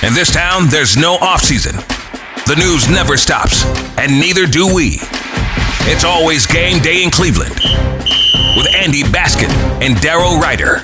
In this town, there's no off-season. The news never stops, and neither do we. It's always game day in Cleveland with Andy Baskin and Daryl Ryder.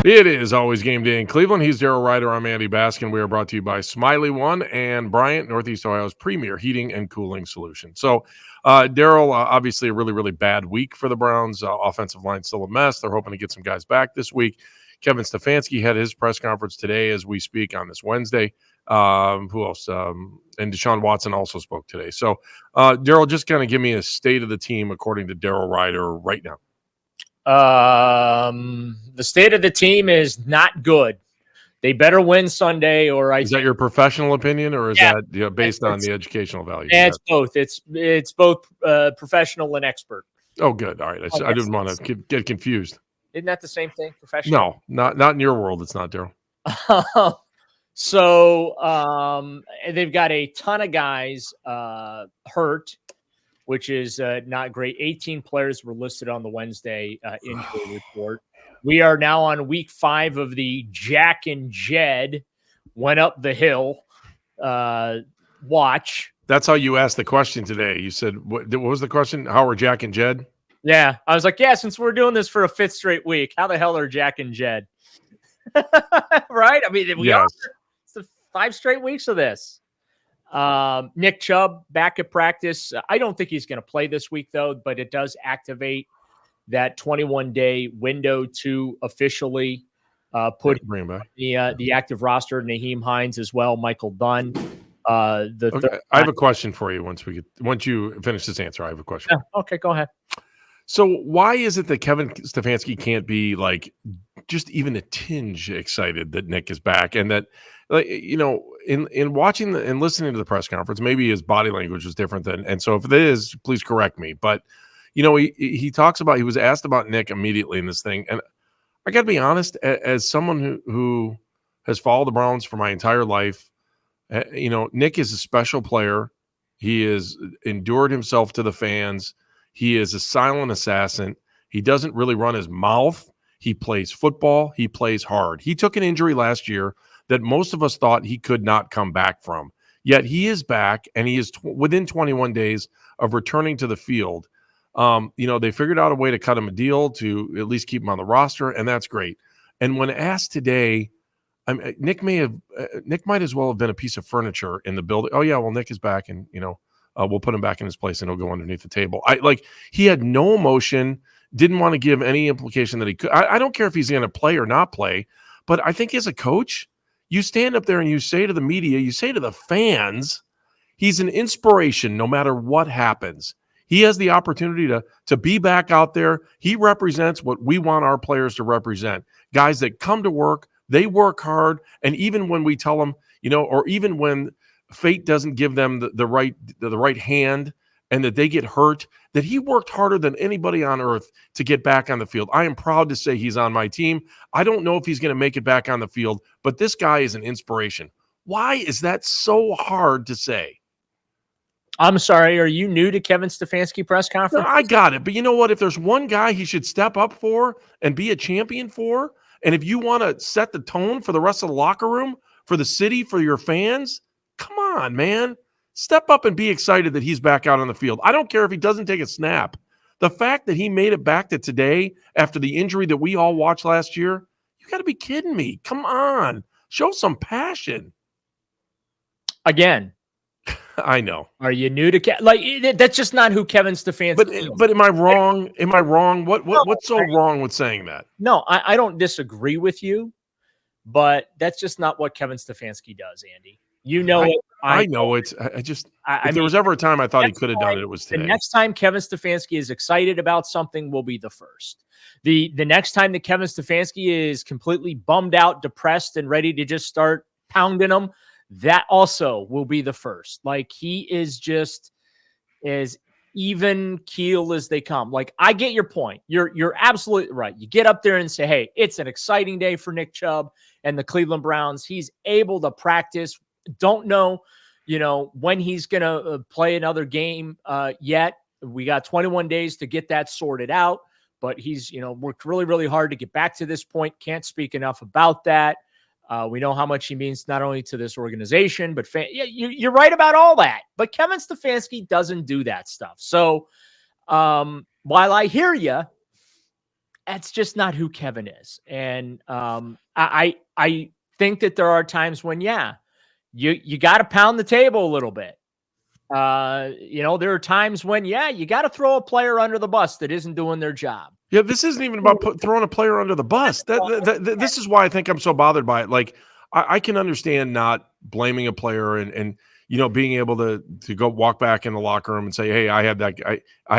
It is always game day in Cleveland. He's Daryl Ryder. I'm Andy Baskin. We are brought to you by Smiley One and Bryant, Northeast Ohio's premier heating and cooling solution. So, Daryl, obviously a really, really bad week for the Browns. Offensive line still a mess. They're hoping to get some guys back this week. Kevin Stefanski had his press conference today as we speak on this Wednesday. Who else? And Deshaun Watson also spoke today. So, Daryl, just kind of give me a state of the team according to Daryl Ryder right now. The state of the team is not good. They better win Sunday, or is that your professional opinion, or is that based on the educational value? Yeah, it's both. It's both professional and expert. Oh, good. All right. I didn't want to get confused. Isn't that the same thing? Professional? No, not in your world. It's not, Daryl. So they've got a ton of guys hurt, which is not great. 18 players were listed on the Wednesday injury report. We are now on week 5 of the Jack and Jed went up the hill watch. That's how you asked the question today. You said, what was the question? How are Jack and Jed? Yeah. I was like, since we're doing this for a 5th straight week, how the hell are Jack and Jed? Right? I mean, we are. It's the 5 straight weeks of this. Nick Chubb back at practice. I don't think he's going to play this week, though, but it does activate that 21-day window to officially put the active roster. Nyheim Hines as well, Michael Dunn. I have a question for you once you finish this answer. I have a question. Yeah, okay, go ahead. So why is it that Kevin Stefanski can't be like just even a tinge excited that Nick is back, and that, like, in watching and listening to the press conference, maybe his body language was different than, and so if it is, please correct me. But he talks about, he was asked about Nick immediately in this thing, and I got to be honest, as someone who has followed the Browns for my entire life, Nick is a special player. He has endured himself to the fans. He is a silent assassin. He doesn't really run his mouth. He plays football. He plays hard. He took an injury last year that most of us thought he could not come back from. Yet he is back, and he is within 21 days of returning to the field. They figured out a way to cut him a deal to at least keep him on the roster, and that's great. And when asked today, Nick might as well have been a piece of furniture in the building. Oh yeah, well, Nick is back, and we'll put him back in his place, and he'll go underneath the table. He had no emotion, didn't want to give any implication that he could. I don't care if he's going to play or not play, but I think as a coach, you stand up there and you say to the media, you say to the fans, he's an inspiration no matter what happens. He has the opportunity to be back out there. He represents what we want our players to represent. Guys that come to work, they work hard, and even when we tell them, or even when fate doesn't give them the right hand and that they get hurt, that he worked harder than anybody on earth to get back on the field. I am proud to say he's on my team. I don't know if he's going to make it back on the field, but this guy is an inspiration. Why is that so hard to say? I'm sorry. Are you new to Kevin Stefanski press conference? No, I got it. But you know what? If there's one guy he should step up for and be a champion for, and if you want to set the tone for the rest of the locker room, for the city, for your fans, come on, man. Step up and be excited that he's back out on the field. I don't care if he doesn't take a snap. The fact that he made it back to today after the injury that we all watched last year, you got to be kidding me. Come on. Show some passion. Again. I know. Are you new to that's just not who Kevin Stefanski is. But am I wrong? Am I wrong? What's so wrong with saying that? No, I don't disagree with you, but that's just not what Kevin Stefanski does, Andy. I know it. If there was ever a time I thought he could have done it, it was today. The next time Kevin Stefanski is excited about something will be the first. The next time that Kevin Stefanski is completely bummed out, depressed, and ready to just start pounding them, that also will be the first. He is just as even keel as they come. I get your point. You're absolutely right. You get up there and say, hey, it's an exciting day for Nick Chubb and the Cleveland Browns. He's able to practice. Don't know, when he's going to play another game yet. We got 21 days to get that sorted out. but he's, worked really, really hard to get back to this point. Can't speak enough about that. We know how much he means not only to this organization, but you're right about all that. But Kevin Stefanski doesn't do that stuff. So while I hear you, that's just not who Kevin is. And I think that there are times when, you got to pound the table a little bit. There are times when, you got to throw a player under the bus that isn't doing their job. Yeah, this isn't even about throwing a player under the bus. This is why I think I'm so bothered by it. Like, I can understand not blaming a player and being able to go walk back in the locker room and say, hey, I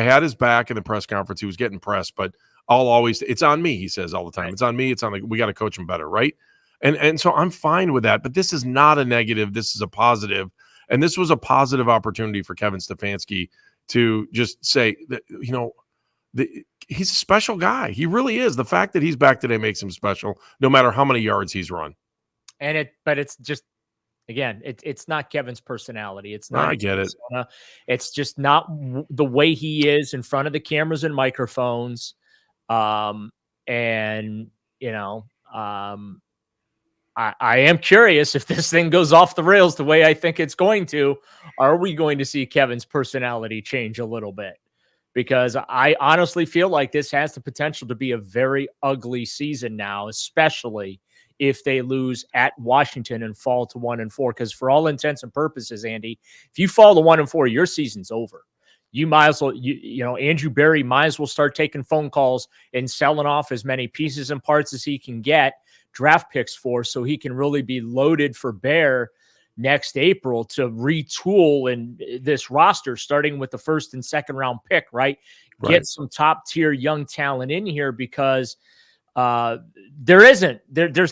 had his back in the press conference. He was getting pressed, but it's on me, he says all the time. Right. It's on me. We got to coach him better, right? And so I'm fine with that. But this is not a negative. This is a positive. And this was a positive opportunity for Kevin Stefanski to just say that, he's a special guy. He really is. The fact that he's back today makes him special, no matter how many yards he's run. But it's just, again, it's not Kevin's personality. It's not. I get it. It's just not the way he is in front of the cameras and microphones. I am curious if this thing goes off the rails the way I think it's going to. Are we going to see Kevin's personality change a little bit? Because I honestly feel like this has the potential to be a very ugly season now, especially if they lose at Washington and fall to 1-4. Because for all intents and purposes, Andy, if you fall to 1-4, your season's over. You might as well, Andrew Berry might as well start taking phone calls and selling off as many pieces and parts as he can get draft picks for, so he can really be loaded for bear next April to retool in this roster, starting with the first and second round pick, right? Get some top tier young talent in here, because there's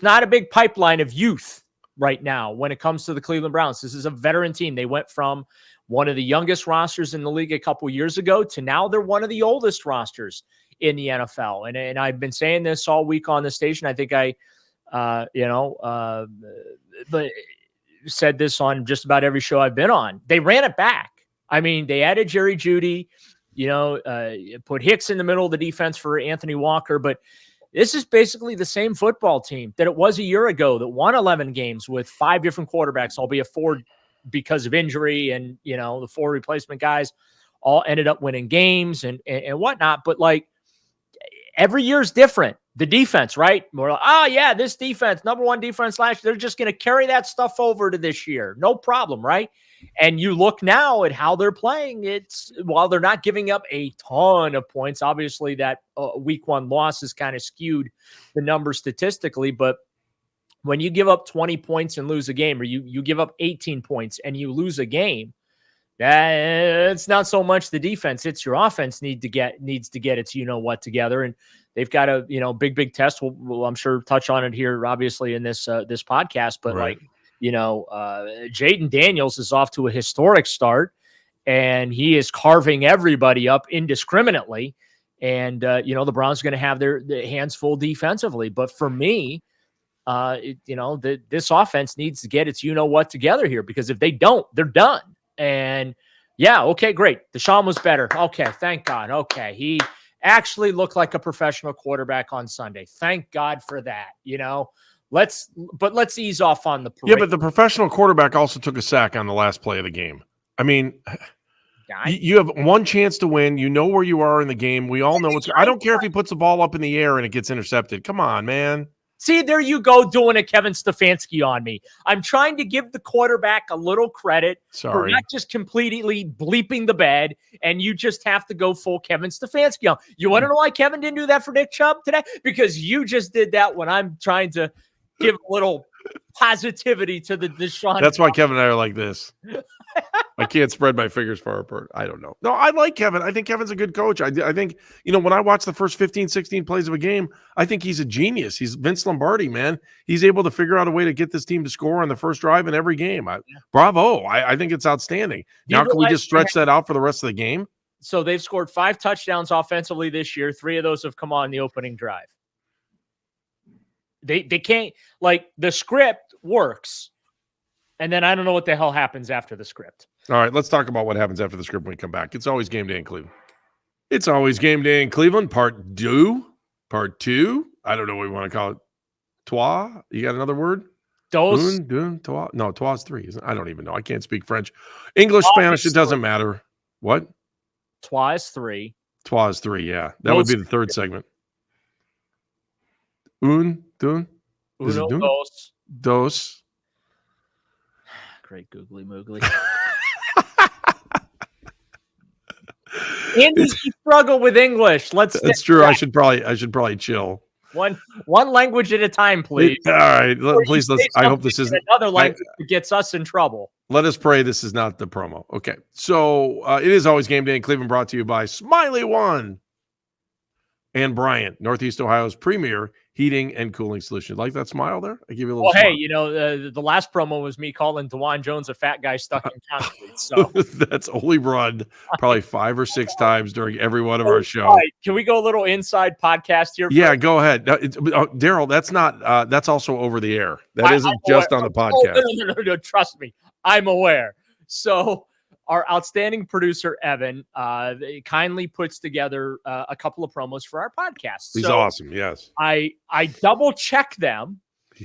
not a big pipeline of youth right now when it comes to the Cleveland Browns. This is a veteran team. They went from one of the youngest rosters in the league a couple years ago to now they're one of the oldest rosters in the NFL. And I've been saying this all week on the station. I think but said this on just about every show I've been on. They ran it back. I mean, they added Jerry Jeudy, put Hicks in the middle of the defense for Anthony Walker, but this is basically the same football team that it was a year ago that won 11 games with 5 different quarterbacks, albeit 4 because of injury, and, the 4 replacement guys all ended up winning games and whatnot. But like, every year is different. The defense, right? We're like, this defense, number 1 defense last year, they're just going to carry that stuff over to this year. No problem, right? And you look now at how they're playing, while they're not giving up a ton of points, obviously that week 1 loss has kind of skewed the numbers statistically, but when you give up 20 points and lose a game, or you give up 18 points and you lose a game, it's not so much the defense, it's your offense needs to get its together. And they've got a big test. We'll I'm sure touch on it here, obviously, in this podcast. But right. Jayden Daniels is off to a historic start, and he is carving everybody up indiscriminately. And the Browns are going to have their hands full defensively. But for me, this offense needs to get its together here, because if they don't, they're done. And okay, great. Deshaun was better. Okay, thank God. Okay, he actually looked like a professional quarterback on Sunday. Thank God for that. Let's ease off on the parade. Yeah, but the professional quarterback also took a sack on the last play of the game. I mean, you have one chance to win. You know where you are in the game. We all know what's. I don't care if he puts the ball up in the air and it gets intercepted. Come on, man. See, there you go, doing a Kevin Stefanski on me. I'm trying to give the quarterback a little credit for not just completely bleeping the bed, and you just have to go full Kevin Stefanski on. You want to know why Kevin didn't do that for Nick Chubb today? Because you just did that when I'm trying to give a little positivity to the Deshaun. That's why Kevin and I are like this. I can't spread my fingers far apart. I don't know. No, I like Kevin. I think Kevin's a good coach. I think, when I watch the first 15, 16 plays of a game, I think he's a genius. He's Vince Lombardi, man. He's able to figure out a way to get this team to score on the first drive in every game. Bravo. I think it's outstanding. Now, can we just stretch that out for the rest of the game? So they've scored 5 touchdowns offensively this year. 3 of those have come on the opening drive. They can't, the script works. And then I don't know what the hell happens after the script. All right, let's talk about what happens after the script when we come back. It's always game day in Cleveland. It's always game day in Cleveland, part two. I don't know what we want to call it. Trois? You got another word? Dos. Trois? No, trois is three. I don't even know. I can't speak French. English, Spanish, it doesn't matter. What? Trois is three. Trois is three, yeah. That would be the third segment. Dun. Is it Uno, dun? dos. Dos. Great googly moogly. Andy, you struggle with English. That's true. I should probably chill. One language at a time, please. All right. Please, I hope this isn't another language that gets us in trouble. Let us pray this is not the promo. Okay. So it is always game day in Cleveland, brought to you by Smiley One and Bryant, Northeast Ohio's premier heating and cooling solution. Like that smile there? I give you a little smile. Hey, the last promo was me calling DeJuan Jones a fat guy stuck in concrete. So that's only run probably 5 or 6 times during every one of our shows. Right. Can we go a little inside podcast here? Yeah, go ahead. Daryl, that's not that's also over the air. That isn't just on the podcast. No, trust me. I'm aware. So our outstanding producer, Evan, kindly puts together a couple of promos for our podcast. He's awesome. Yes. I double check them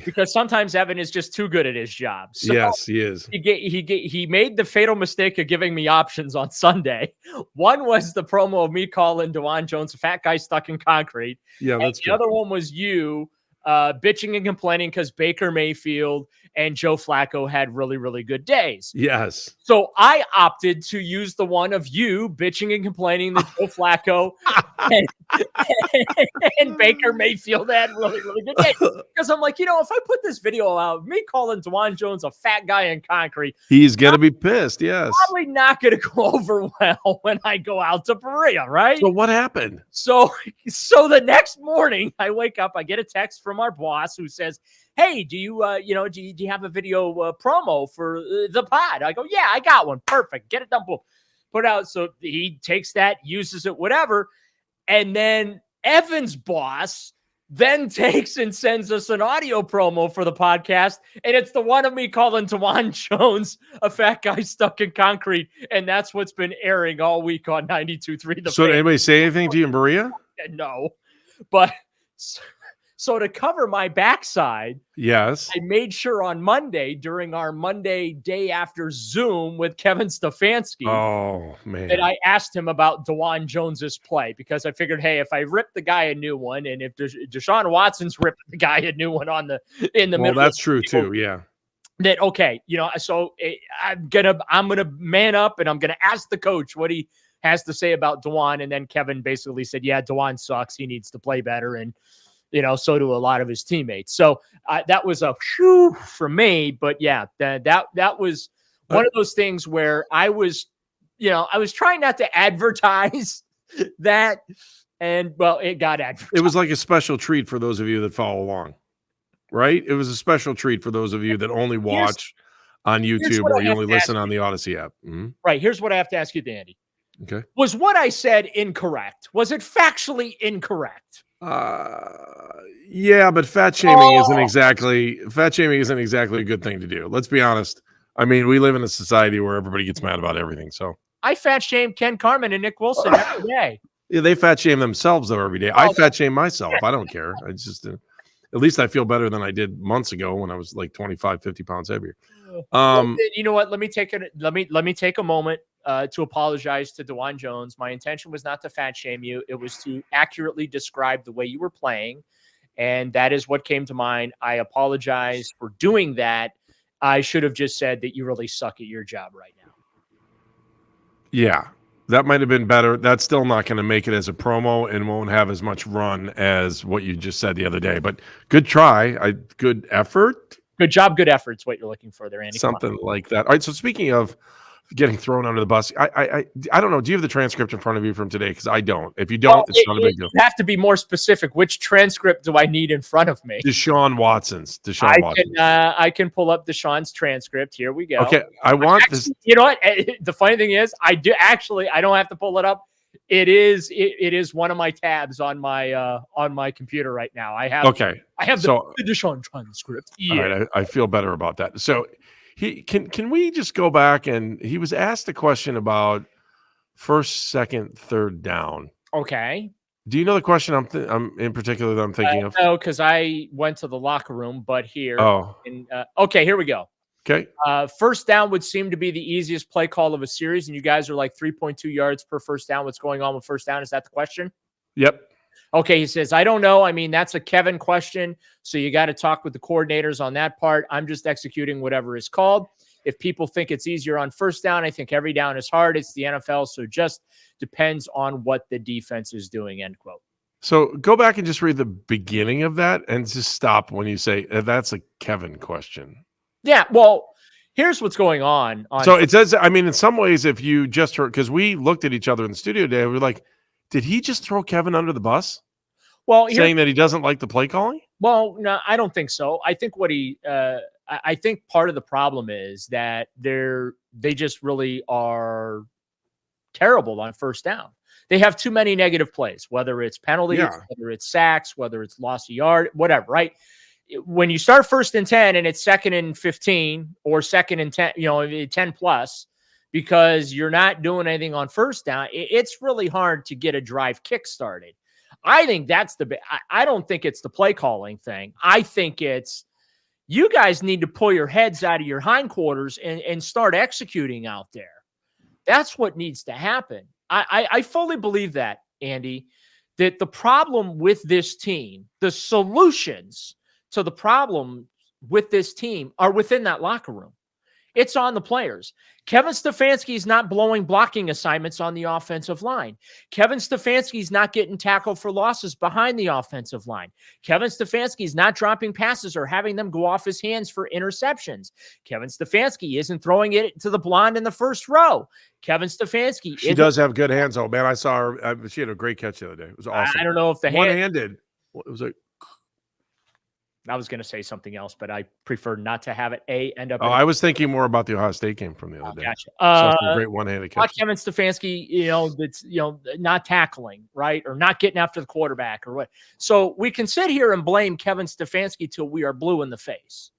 because sometimes Evan is just too good at his job. So yes, he is. He made the fatal mistake of giving me options on Sunday. One was the promo of me calling DeJuan Jones a fat guy stuck in concrete. Yeah, that's the other one was you bitching and complaining because Baker Mayfield and Joe Flacco had really, really good days. Yes. So I opted to use the one of you bitching and complaining that Joe Flacco and Baker Mayfield had really, really good days. Because I'm like, if I put this video out, me calling DeJuan Jones a fat guy in concrete, he's going to be pissed. Yes. Probably not going to go over well when I go out to Berea, right? So what happened? So the next morning I wake up, I get a text from our boss who says, hey, do you have a video promo for the pod? I go, yeah, I got one. Perfect. Get it done. Boom. Put out. So he takes that, uses it, whatever. And then Evan's boss then takes and sends us an audio promo for the podcast. And it's the one of me calling DeJuan Jones a fat guy stuck in concrete. And that's what's been airing all week on 92.3. So did anybody say anything to you in Berea? No. But so to cover my backside, yes, I made sure on Monday during our Monday day after Zoom with Kevin Stefanski, that I asked him about DeJuan Jones's play because I figured, hey, if I rip the guy a new one, and if Deshaun Watson's ripped the guy a new one in the middle, that's true too. Yeah. That okay, so I'm gonna man up and I'm gonna ask the coach what he has to say about DeJuan, and then Kevin basically said, yeah, DeJuan sucks. He needs to play better, and so do a lot of his teammates. So that was a whew for me. But yeah, that was one of those things where I was trying not to advertise that, and well, it got advertised. It was like a special treat for those of you that follow along, right? It was a special treat for those of you that only watch on YouTube or you only listen on the Odyssey app. Mm-hmm. Right. Here's what I have to ask you, Danny. Okay. Was what I said incorrect? Was it factually incorrect? Yeah, but fat shaming isn't exactly a good thing to do. Let's be honest. I mean, we live in a society where everybody gets mad about everything. So I fat shame Ken Carman and Nick Wilson every day. Yeah, they fat shame themselves though every day. I fat shame myself. I don't care. I just at least I feel better than I did months ago when I was like 25, 50 pounds heavier. You know what? Let me take a moment to apologize to DeJuan Jones. My intention was not to fat shame you. It was to accurately describe the way you were playing. And that is what came to mind. I apologize for doing that. I should have just said that you really suck at your job right now. Yeah, that might have been better. That's still not going to make it as a promo and won't have as much run as what you just said the other day. But good try. Good effort. Good job. Good effort's what you're looking for there, Andy. Something like that. All right. So speaking of getting thrown under the bus, I don't know. Do you have the transcript in front of you from today? Because I don't. If you don't, it's not a big deal. You have to be more specific. Which transcript do I need in front of me? Deshaun Watson. I can pull up Deshaun's transcript. Here we go. Okay. I want this. You know what? The funny thing is, I don't have to pull it up. It is one of my tabs on my computer right now. I have the Deshaun transcript. Yeah. All right, I feel better about that. So can we just go back, and he was asked a question about first, second, third down. Okay. Do you know the question I'm in particular that I'm thinking of? No, because I went to the locker room, but here. Oh, Okay, here we go. okay. First down would seem to be the easiest play call of a series, and you guys are like 3.2 yards per first down. What's going on with first down? Is that the question? Yep. Okay, he says, I don't know. I mean, that's a Kevin question, so you got to talk with the coordinators on that part. I'm just executing whatever is called. If people think it's easier on first down, I think every down is hard. It's the NFL, so just depends on what the defense is doing, end quote. So go back and just read the beginning of that and just stop when you say that's a Kevin question. Yeah, well, here's what's going on. So it says, I mean, in some ways, if you just heard, because we looked at each other in the studio today, we were like, did he just throw Kevin under the bus? Well, saying that he doesn't like the play calling? Well, no, I don't think so. I think I think part of the problem is that they just really are terrible on first down. They have too many negative plays, whether it's penalties, whether it's sacks, whether it's loss of yard, whatever, right? When you start 1st and 10 and it's 2nd and 15 or 2nd and 10, 10 plus, because you're not doing anything on first down, it's really hard to get a drive kick started. I think that's I don't think it's the play calling thing. I think it's you guys need to pull your heads out of your hindquarters and start executing out there. That's what needs to happen. I fully believe that, Andy, that the problem with this team, the solutions to the problem with this team are within that locker room. It's on the players. Kevin Stefanski is not blowing blocking assignments on the offensive line. Kevin Stefanski is not getting tackled for losses behind the offensive line. Kevin Stefanski is not dropping passes or having them go off his hands for interceptions. Kevin Stefanski isn't throwing it to the blonde in the first row. Kevin Stefanski. She does have good hands, though, man. I saw her. She had a great catch the other day. It was awesome. I don't know if the one-handed. It was like. I was going to say something else, but I prefer not to have it end up. I was thinking more about the Ohio State game from the other day. Gotcha. So great one-handed catch. Kevin Stefanski, that's not tackling, right, or not getting after the quarterback, or what. So we can sit here and blame Kevin Stefanski till we are blue in the face.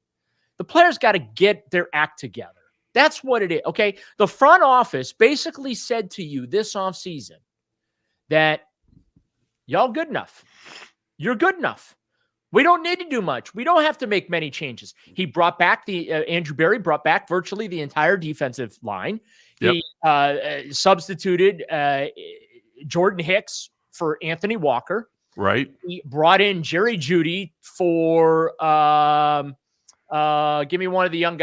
The players got to get their act together. That's what it is. Okay, the front office basically said to you this offseason that y'all good enough. You're good enough. We don't need to do much. We don't have to make many changes. He brought back Andrew Berry brought back virtually the entire defensive line. Yep. He substituted Jordan Hicks for Anthony Walker. Right. He brought in Jerry Jeudy for give me one of the young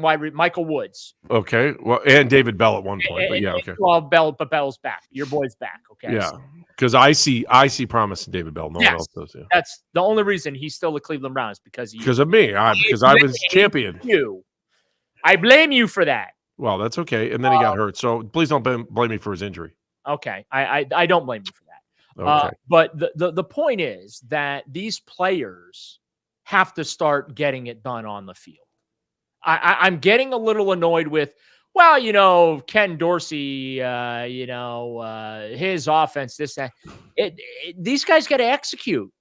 wide, Michael Woods. Okay. Well, and David Bell at one point, but yeah, okay. Well, Bell's back. Your boy's back. Okay. Yeah. Because I see promise in David Bell. No one else does. Yeah. That's the only reason he's still a Cleveland Brown is because of me. Because I was champion. I blame you for that. Well, that's okay. And then he got hurt. So please don't blame me for his injury. Okay. I don't blame you for that. Okay. But the point is that these players have to start getting it done on the field. I'm getting a little annoyed with, Ken Dorsey, his offense, this, that. These guys got to execute.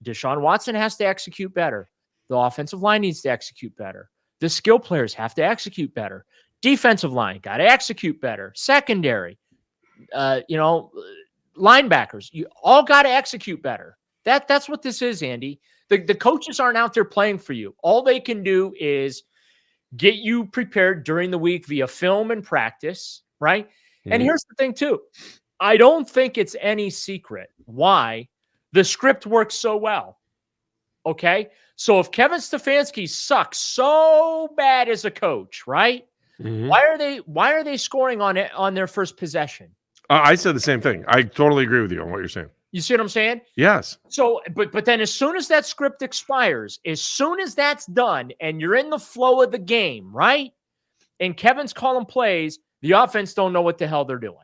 Deshaun Watson has to execute better. The offensive line needs to execute better. The skill players have to execute better. Defensive line got to execute better. Secondary, linebackers, you all got to execute better. That's what this is, Andy. The coaches aren't out there playing for you. All they can do is get you prepared during the week via film and practice, right? Mm-hmm. And here's the thing, too. I don't think it's any secret why the script works so well, okay? So if Kevin Stefanski sucks so bad as a coach, right? Mm-hmm. Why are they scoring on their first possession? I said the same thing. I totally agree with you on what you're saying. You see what I'm saying? Yes. So, but then as soon as that script expires, as soon as that's done and you're in the flow of the game, right? And Kevin's calling plays, the offense don't know what the hell they're doing.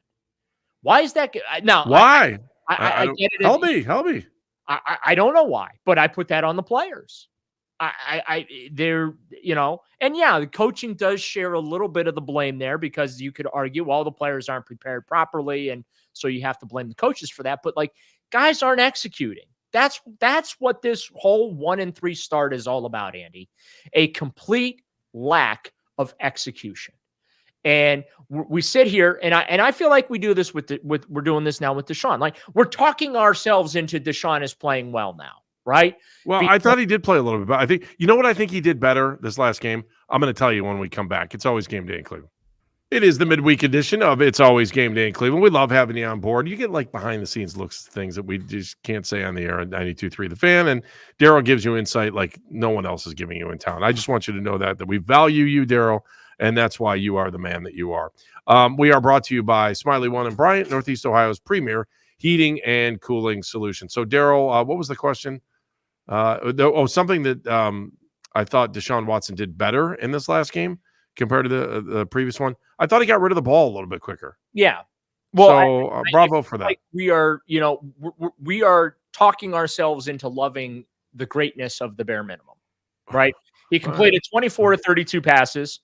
Why is that? Now, why? I get it. Help me. I don't know why, but I put that on the players. They're, and yeah, the coaching does share a little bit of the blame there because you could argue, well, the players aren't prepared properly. And so you have to blame the coaches for that. But guys aren't executing. That's what this whole 1-3 start is all about, Andy. A complete lack of execution. And we sit here, and I feel like we do this with we're doing this now with Deshaun. Like, we're talking ourselves into Deshaun is playing well now, right? Well, I thought he did play a little bit, but I think, you know what I think he did better this last game? I'm going to tell you when we come back. It's always game day in Cleveland. It is the midweek edition of It's Always Game Day in Cleveland. We love having you on board. You get like behind the scenes looks, things that we just can't say on the air at 92.3 The Fan. And Daryl gives you insight like no one else is giving you in town. I just want you to know that we value you, Daryl, and that's why you are the man that you are. We are brought to you by Smiley One and Bryant, Northeast Ohio's premier heating and cooling solution. So, Daryl, what was the question? Something that I thought Deshaun Watson did better in this last game compared to the previous one. I thought he got rid of the ball a little bit quicker. Yeah. Well, so bravo for that. Like we are talking ourselves into loving the greatness of the bare minimum, right? He completed 24 to 32 passes.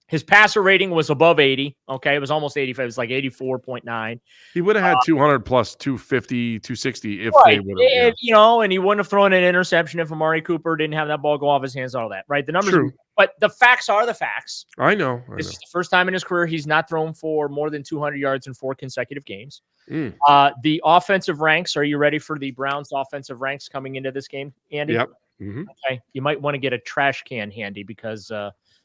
His passer rating was above 80. Okay. It was almost 85. It was like 84.9. He would have had 200 plus 250, 260 if they would have. And he wouldn't have thrown an interception if Amari Cooper didn't have that ball go off his hands, all that, right? The numbers, true. But the facts are the facts. I know. This is the first time in his career he's not thrown for more than 200 yards in 4 consecutive games. The offensive ranks, are you ready for the Browns offensive ranks coming into this game, Andy? Yep. Okay. You might want to get a trash can handy because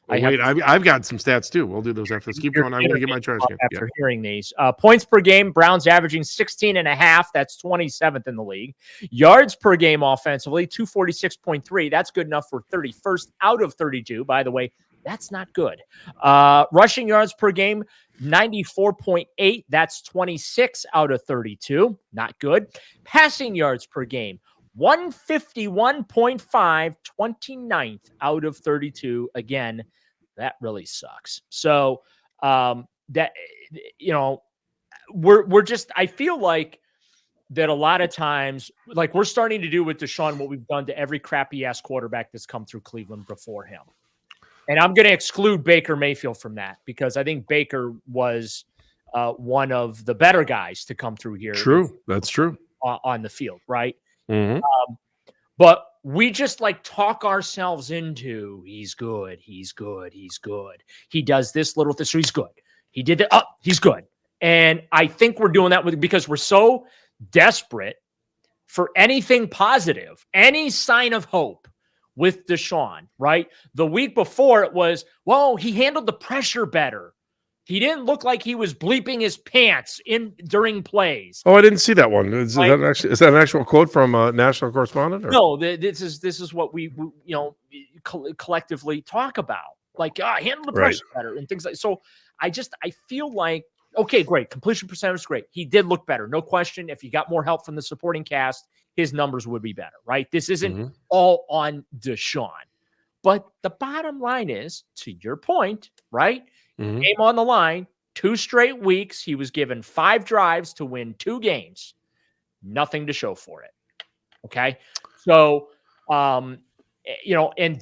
I've got some stats too. We'll do those after this. Keep going. I'm going to get my trash can. After hearing these. Points per game, Browns averaging 16.5. That's 27th in the league. Yards per game offensively, 246.3. That's good enough for 31st out of 32. By the way, that's not good. Rushing yards per game, 94.8. That's 26 out of 32. Not good. Passing yards per game, 151.5, 29th out of 32. Again, that really sucks. So we're just, I feel like that a lot of times, like we're starting to do with Deshaun what we've done to every crappy ass quarterback that's come through Cleveland before him. And I'm going to exclude Baker Mayfield from that because I think Baker was one of the better guys to come through here. True. That's true. On the field, right? Mm-hmm. But we just like talk ourselves into he's good. He does this little thing, so he's good. He did it. He's good. And I think we're doing that because we're so desperate for anything positive, any sign of hope with Deshaun, right? The week before it was, well, he handled the pressure better. He didn't look like he was bleeping his pants during plays. Oh, I didn't see that one. Is that an actual quote from a national correspondent? Or? No, this is what we collectively talk about. Like, handle the pressure better and things like. So I feel like, okay, great, completion percentage is great. He did look better, no question. If you got more help from the supporting cast, his numbers would be better, right? This isn't all on Deshaun, but the bottom line is, to your point, right? Game on the line, 2 straight weeks. He was given 5 drives to win 2 games. Nothing to show for it. Okay. So, and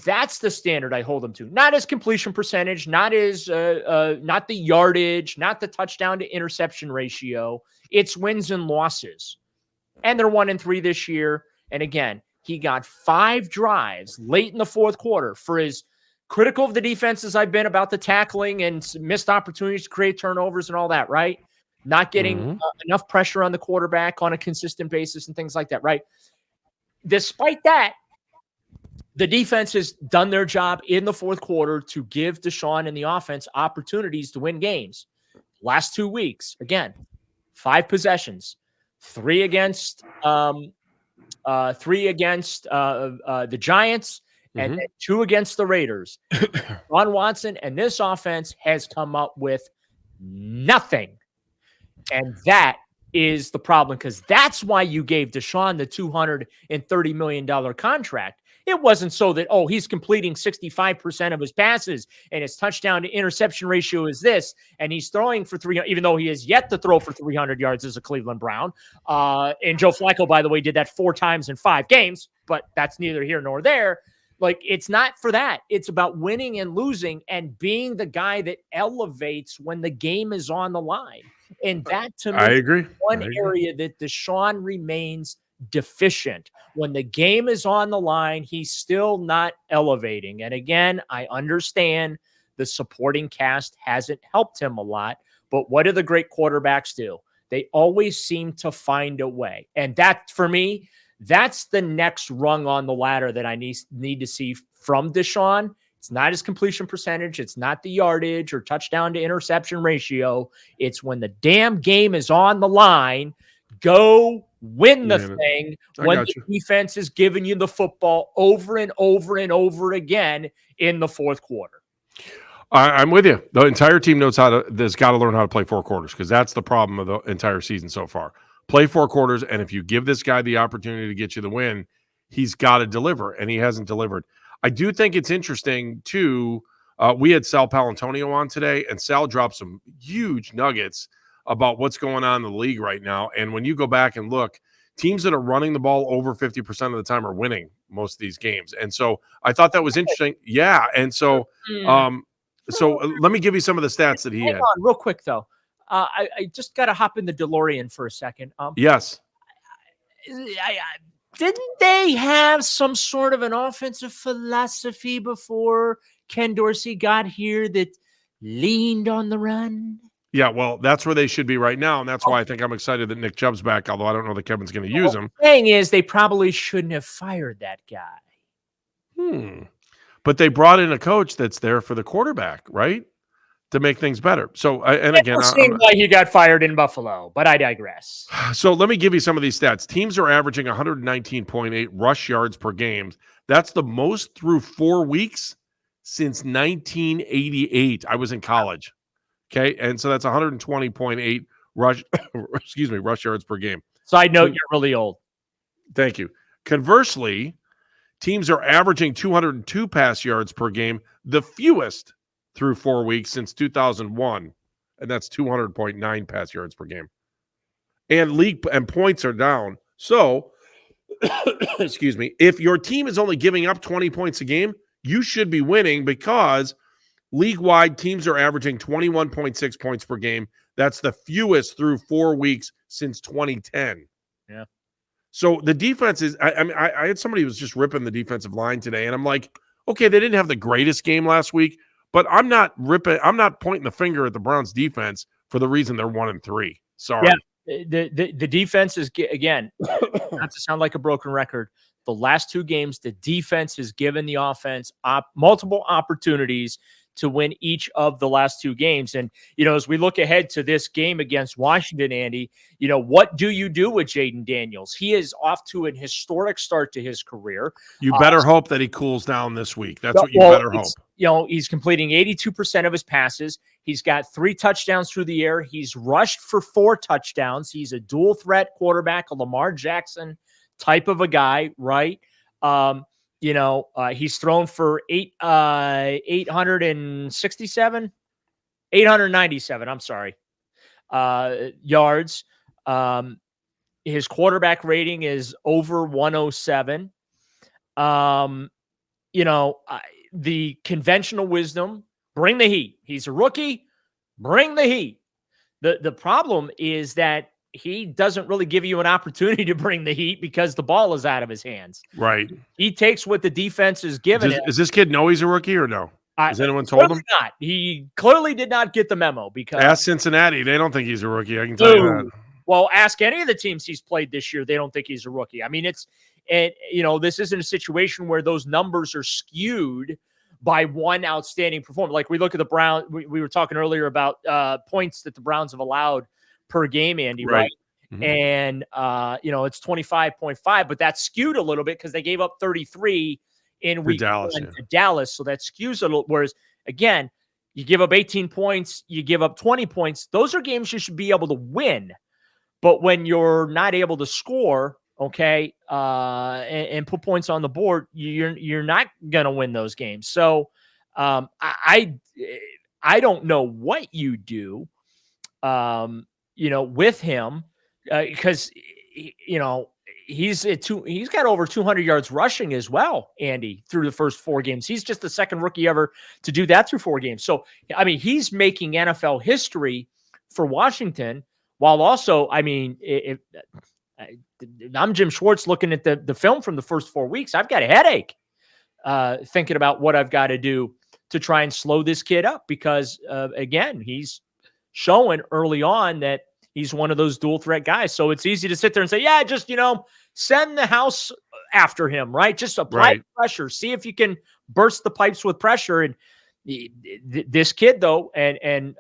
that's the standard I hold him to. Not his completion percentage, not his, not the yardage, not the touchdown to interception ratio. It's wins and losses. And they're 1-3 this year. And again, he got 5 drives late in the fourth quarter for his critical of the defense as I've been about the tackling and missed opportunities to create turnovers and all that, right? Not getting enough pressure on the quarterback on a consistent basis and things like that, right? Despite that, the defense has done their job in the fourth quarter to give Deshaun and the offense opportunities to win games. Last 2 weeks, again, 5 possessions, 3 against the Giants, and then 2 against the Raiders. Deshaun Watson and this offense has come up with nothing. And that is the problem, because that's why you gave Deshaun the $230 million contract. It wasn't so that, he's completing 65% of his passes and his touchdown to interception ratio is this, and he's throwing for 300, even though he has yet to throw for 300 yards as a Cleveland Brown. And Joe Flacco, by the way, did that 4 times in 5 games, but that's neither here nor there. Like, it's not for that. It's about winning and losing and being the guy that elevates when the game is on the line. And that, to me, I agree. One area that Deshaun remains deficient. When the game is on the line, he's still not elevating. And again, I understand The supporting cast hasn't helped him a lot. But what do the great quarterbacks do? They always seem to find a way. And that, for me, that's the next rung on the ladder that I need to see from Deshaun. It's not his completion percentage. It's not the yardage or touchdown to interception ratio. It's when the damn game is on the line, go win the thing when the defense is giving you the football over and over and over again in the fourth quarter. I'm with you. The entire team has got to learn how to play 4 quarters, because that's the problem of the entire season so far. Play 4 quarters, and if you give this guy the opportunity to get you the win, he's got to deliver, and he hasn't delivered. I do think it's interesting, too. We had Sal Palantonio on today, and Sal dropped some huge nuggets about what's going on in the league right now. And when you go back and look, teams that are running the ball over 50% of the time are winning most of these games. And so I thought that was interesting. Yeah, and so let me give you some of the stats that he had. On, real quick, though. I just got to hop in the DeLorean for a second. Yes. Didn't they have some sort of an offensive philosophy before Ken Dorsey got here that leaned on the run? Yeah, well, that's where they should be right now, and that's why I think I'm excited that Nick Chubb's back, although I don't know that Kevin's going to use him. The thing is, they probably shouldn't have fired that guy. But they brought in a coach that's there for the quarterback, right? To make things better. So, and again, why he got fired in Buffalo, but I digress. So let me give you some of these stats. Teams are averaging 119.8 rush yards per game. That's the most through 4 weeks since 1988. I was in college. Okay, and so that's 120.8 rush yards per game. Side note, you're really old. Thank you. Conversely, teams are averaging 202 pass yards per game, the fewest through 4 weeks since 2001, and that's 200.9 pass yards per game. And league and points are down. So, excuse me, if your team is only giving up 20 points a game, you should be winning, because league-wide teams are averaging 21.6 points per game. That's the fewest through 4 weeks since 2010. Yeah. So the defense is, I had somebody who was just ripping the defensive line today, and I'm like, okay, they didn't have the greatest game last week, but I'm not pointing the finger at the Browns defense for the reason they're 1-3. Sorry. Yeah. The defense is, again, not to sound like a broken record, the last 2 games, the defense has given the offense multiple opportunities to win each of the last 2 games. And, as we look ahead to this game against Washington, Andy, what do you do with Jayden Daniels? He is off to an historic start to his career. You better hope that he cools down this week. That's what you better hope. He's completing 82% of his passes. He's got 3 touchdowns through the air. He's rushed for 4 touchdowns. He's a dual threat quarterback, a Lamar Jackson type of a guy, right? He's thrown for 897, I'm sorry, yards. His quarterback rating is over 107. The conventional wisdom, bring the heat. He's a rookie, bring the heat. The problem is that he doesn't really give you an opportunity to bring the heat because the ball is out of his hands. Right. He takes what the defense is giving him. Does this kid know he's a rookie or no? Has anyone told him? Not. He clearly did not get the memo, because ask Cincinnati. They don't think he's a rookie. I can tell you that. Well, ask any of the teams he's played this year. They don't think he's a rookie. I mean, this isn't a situation where those numbers are skewed by one outstanding performer. Like, we look at the Browns. We were talking earlier about points that the Browns have allowed per game, Andy, right? Mm-hmm. And, it's 25.5, but that's skewed a little bit because they gave up 33 in week Dallas, one to Dallas. So that skews a little. Whereas, again, you give up 18 points, you give up 20 points. Those are games you should be able to win. But when you're not able to score, okay, and put points on the board, you're not going to win those games. So I don't know what you do, with him, because he's got over 200 yards rushing as well, Andy, through the first 4 games. He's just the second rookie ever to do that through 4 games. So, I mean, he's making NFL history for Washington, while also, I mean, I'm Jim Schwartz looking at the film from the first 4 weeks. I've got a headache thinking about what I've got to do to try and slow this kid up because, again, he's showing early on that he's one of those dual threat guys. So it's easy to sit there and say, yeah, just, send the house after him, right? Just apply pressure. See if you can burst the pipes with pressure. And this kid, though, and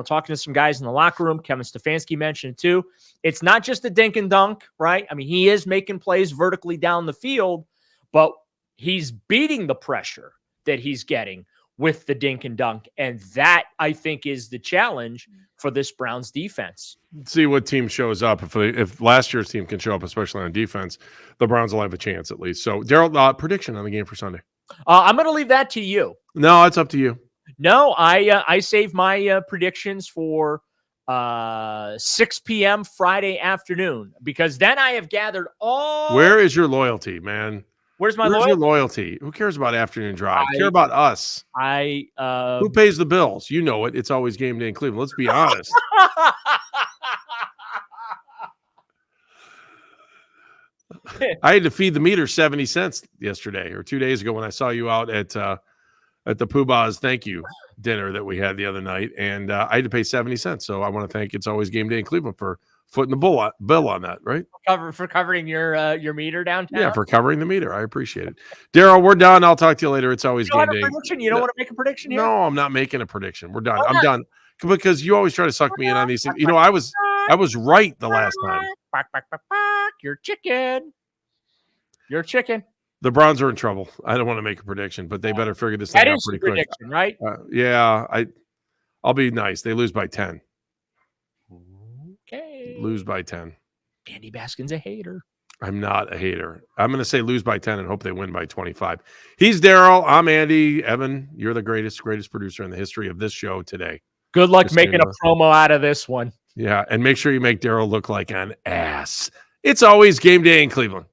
talking to some guys in the locker room, Kevin Stefanski mentioned it too. It's not just a dink and dunk, right? I mean, he is making plays vertically down the field, but he's beating the pressure that he's getting with the dink and dunk. And that, I think, is the challenge for this Browns defense. See what team shows up. If last year's team can show up, especially on defense, the Browns will have a chance at least. So, Daryl, prediction on the game for Sunday. I'm going to leave that to you. No, it's up to you. No, I save my predictions for 6 p.m. Friday afternoon, because then I have gathered all. Where is your loyalty, man? Where's my your loyalty? Who cares about afternoon drive? Care about us. Who pays the bills? You know it. It's always game day in Cleveland. Let's be honest. I had to feed the meter 70 cents yesterday or 2 days ago when I saw you out at the Poobah's thank you dinner that we had the other night, and I had to pay 70 cents. So I want to thank It's Always Game Day in Cleveland for footing the bill on that, right? For covering your meter downtown. Yeah, for covering the meter. I appreciate it. Daryl, we're done. I'll talk to you later. It's Always Game Day. You don't want to make a prediction here? No, I'm not making a prediction. We're done. I'm done because you always try to suck me in on these things. I was right the last time. You're chicken. You're chicken. The Browns are in trouble. I don't want to make a prediction, but they better figure this thing out pretty quick. Right? Yeah, I'll be nice. They lose by 10. Okay. Lose by 10. Andy Baskin's a hater. I'm not a hater. I'm going to say lose by 10 and hope they win by 25. He's Daryl. I'm Andy. Evan, you're the greatest producer in the history of this show today. Good luck making a promo out of this one. Yeah, and make sure you make Daryl look like an ass. It's Always Game Day in Cleveland.